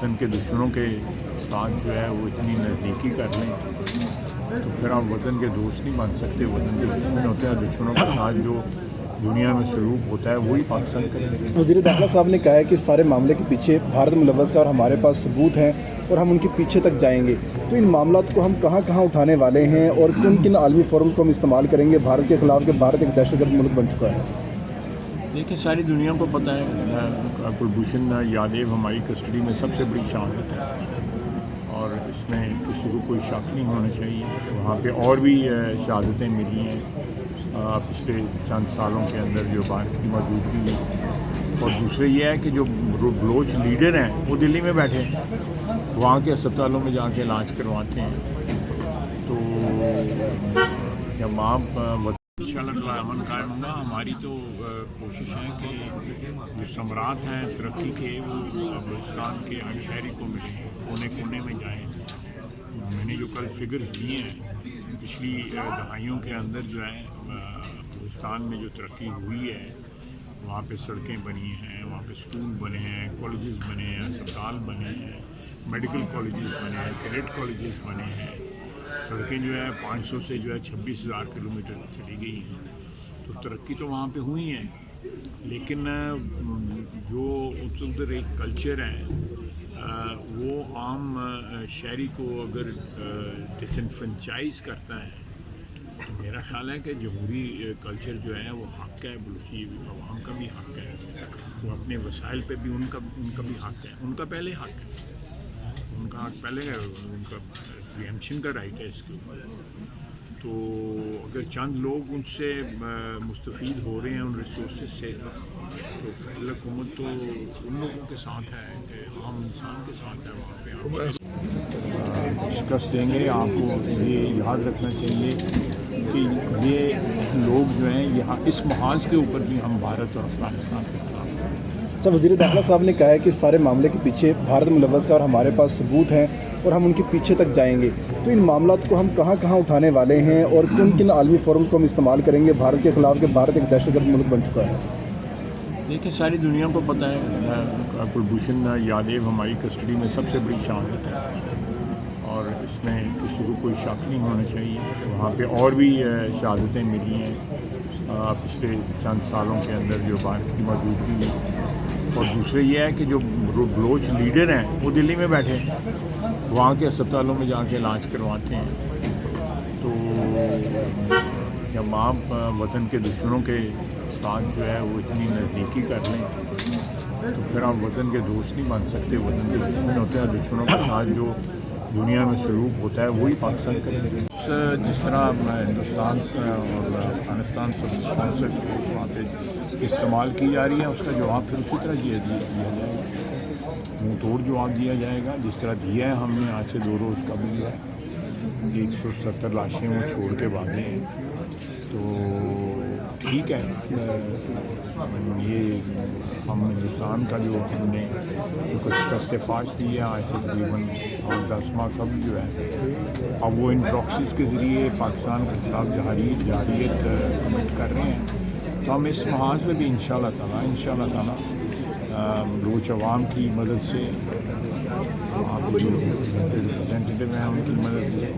وطن کے دشمنوں کے ساتھ جو ہے وہ اتنی نزدیکی کر لیں تو پھر آپ وطن کے دوست نہیں بن سکتے. وطن کے دشمن ہوتے ہیں. دشمنوں کے ساتھ جو دنیا میں سلوک ہوتا ہے وہی پاکستان کریں گے. وزیر داخلہ صاحب نے کہا ہے کہ سارے معاملے کے پیچھے بھارت ملوث ہے اور ہمارے پاس ثبوت ہیں اور ہم ان کے پیچھے تک جائیں گے. تو ان معاملات کو ہم کہاں کہاں اٹھانے والے ہیں اور کن کن عالمی فورمز کو ہم استعمال کریں گے بھارت کے خلاف کہ بھارت ایک دہشت گرد ملک بن چکا ہے؟ دیکھیں ساری دنیا کو پتہ ہے کلبھوشن یادیو ہماری کسٹڈی میں سب سے بڑی شہادت ہے اور اس میں کسی کو کوئی شک نہیں ہونا چاہیے. وہاں پہ اور بھی شہادتیں ملی ہیں پچھلے چند سالوں کے اندر جو بھارت کی موجودگی ہے. اور دوسرے یہ ہے کہ جو بلوچ لیڈر ہیں وہ دلی میں بیٹھے ہیں, وہاں کے اسپتالوں میں جا کے علاج کرواتے ہیں. تو جب آپ انشاءاللہ امن قائم ہوگا. ہماری تو کوشش ہے کہ جو ثمرات ہیں ترقی کے وہ بلوچستان کے ہر شہری کو ملیں, کونے کونے میں جائیں. میں نے جو کل فگرز دیے ہیں پچھلی دہائیوں کے اندر جو ہے بلوچستان میں جو ترقی ہوئی ہے, وہاں پہ سڑکیں بنی ہیں, وہاں پہ اسکول بنے ہیں, کالجز بنے ہیں, اسپتال بنے ہیں, میڈیکل کالجز بنے ہیں, کیڈٹ کالجز بنے ہیں. سڑکیں جو ہے 500 سے جو ہے 26,000 کلومیٹر چلی گئی ہیں. تو ترقی تو وہاں پہ ہوئی ہے, لیکن جو ادھر ایک کلچر ہے وہ عام شہری کو اگر ڈس انفرینچائز کرتا ہے. میرا خیال ہے کہ جمہوری کلچر جو ہے وہ حق ہے, بلوچی عوام کا بھی حق ہے, وہ اپنے وسائل پہ بھی ان کا بھی حق ہے. ان کا پہلے حق ہے, ان کا حق پہلے ہے, ان کا پریمپشن کا رائٹ ہے اس کے اوپر. تو اگر چند لوگ ان سے مستفید ہو رہے ہیں ان ریسورسز سے, تو فیڈرل حکومت تو ان لوگوں کے ساتھ ہے کہ عام انسان کے ساتھ ہے. وہاں پہ شکست دیں گے. آپ کو یہ یاد رکھنا چاہیے کہ یہ لوگ جو ہیں یہاں اس محاذ کے اوپر بھی ہم بھارت اور افغانستان کے خلاف ہیں. سر وزیر داخلہ صاحب نے کہا ہے کہ سارے معاملے کے پیچھے بھارت ملوث ہے اور ہمارے پاس ثبوت ہیں اور ہم ان کے پیچھے تک جائیں گے. تو ان معاملات کو ہم کہاں کہاں اٹھانے والے ہیں اور کن کن عالمی فورمز کو ہم استعمال کریں گے بھارت کے خلاف کہ بھارت ایک دہشت گرد ملک بن چکا ہے؟ دیکھیں ساری دنیا کو پتہ ہے کلبھوشن یادیو ہماری کسٹڈی میں سب سے بڑی شہادت ہے اور اس میں کسی کو کوئی شک نہیں ہونا چاہیے. وہاں پہ اور بھی شہادتیں ملی ہیں پچھلے چند سالوں کے اندر جو بھارت کی موجودگی ہے. اور دوسرے یہ ہے کہ جو بلوچ لیڈر ہیں وہ دلی میں بیٹھے ہیں, وہاں کے اسپتالوں میں جا کے علاج کرواتے ہیں. تو جب آپ وطن کے دشمنوں کے ساتھ جو ہے وہ اتنی نزدیکی کر لیں تو پھر آپ وطن کے دوست نہیں بن سکتے. وطن کے دشمن ہوتے ہیں. دشمنوں کے ساتھ جو دنیا میں سلوک ہوتا ہے وہی پاکستان کریں گے. جس طرح ہندوستان اور افغانستان سب اسپانسر وہاں پہ استعمال کی جا رہی ہے, اس کا جواب پھر اسی طرح دیا جائے گا. منہ توڑ جواب دیا جائے گا جس طرح دیا ہے ہم نے آج سے 2 روز کا بھی دیا ہے. 170 لاشیں وہ چھوڑ کے بھاگے ہیں. تو ٹھیک ہے, یہ ہم ہندوستان کا جو ہم نے شکست فاش دی ہے آج سے تقریباً 8-10 ماہ قبل جو ہے, اب وہ ان پراکسیز کے ذریعے پاکستان کے خلاف جارحیت کمٹ کر رہے ہیں. تو ہم اس محاذ میں بھی انشاءاللہ تعالیٰ بلوچ عوام کی مدد سے, وہاں پہ جو ریپرزینٹیٹیو ہیں ان کی مدد سے